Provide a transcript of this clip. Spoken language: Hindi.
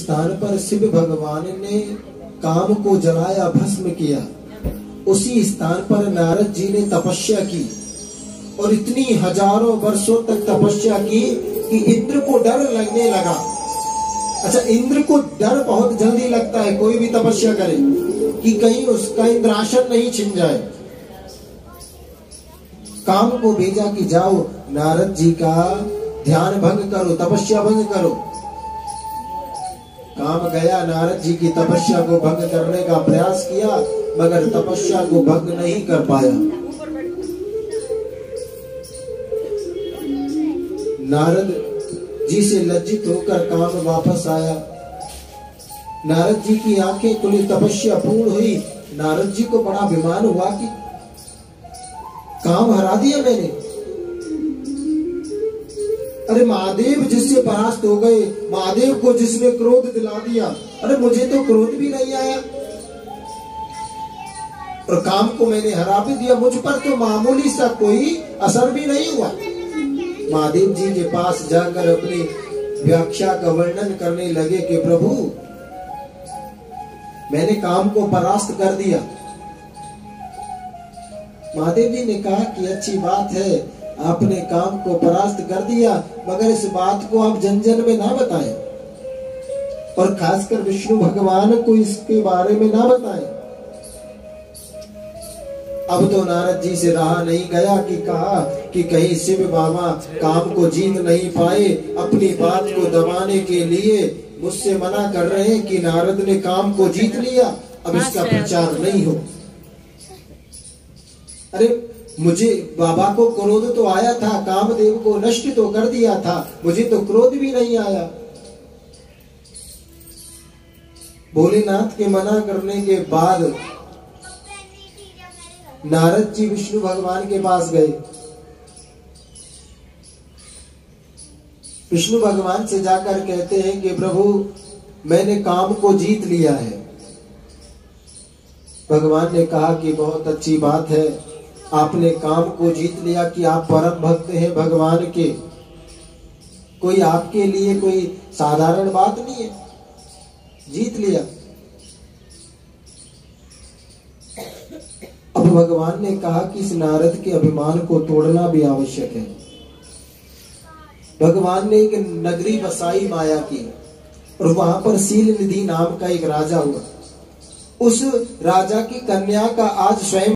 स्थान पर शिव भगवान ने काम को जलाया, भस्म किया, उसी स्थान पर नारद जी ने तपस्या की और इतनी हजारों वर्षों तक तपस्या की कि इंद्र को डर लगने लगा। अच्छा, इंद्र को डर बहुत जल्दी लगता है कोई भी तपस्या करे कि कहीं उसका इंद्रासन नहीं छिन जाए। काम को भेजा कि जाओ नारद जी का ध्यान भंग करो, तपस्या भंग करो। काम गया, नारद जी की तपस्या को भंग करने का प्रयास किया, मगर तपस्या को भंग नहीं कर पाया। नारद जी से लज्जित होकर काम वापस आया। नारद जी की आंखें खुली, तपस्या पूर्ण हुई। नारद जी को बड़ा अभिमान हुआ कि काम हरा दिया मैंने। अरे महादेव जिससे परास्त हो गए, महादेव को जिसने क्रोध दिला दिया, अरे मुझे तो क्रोध भी नहीं आया और काम को मैंने हरा भी दिया, मुझ पर तो मामूली सा कोई असर भी नहीं हुआ। महादेव जी के पास जाकर अपनी व्याख्या का वर्णन करने लगे कि प्रभु मैंने काम को परास्त कर दिया। महादेव जी ने कहा कि अच्छी बात है, आपने काम को परास्त कर दिया, मगर इस बात को आप जन जन में ना बताएं और खासकर विष्णु भगवान को इसके बारे में ना बताएं। अब तो नारद जी से रहा नहीं गया कि कहा कि कहीं शिव बाबा काम को जीत नहीं पाए, अपनी बात को दबाने के लिए मुझसे मना कर रहे हैं कि नारद ने काम को जीत लिया, अब इसका प्रचार नहीं हो। अरे मुझे बाबा को क्रोध तो आया था, कामदेव को नष्ट तो कर दिया था, मुझे तो क्रोध भी नहीं आया। भोलेनाथ के मना करने के बाद नारद जी विष्णु भगवान के पास गए। विष्णु भगवान से जाकर कहते हैं कि प्रभु मैंने काम को जीत लिया है। भगवान ने कहा कि बहुत अच्छी बात है, आपने काम को जीत लिया कि आप परम भक्त हैं भगवान के, कोई आपके लिए कोई साधारण बात नहीं है, जीत लिया। अब भगवान ने कहा कि इस नारद के अभिमान को तोड़ना भी आवश्यक है। भगवान ने एक नगरी बसाई माया की और वहां पर शील निधि नाम का एक राजा हुआ। उस राजा की कन्या का आज स्वयं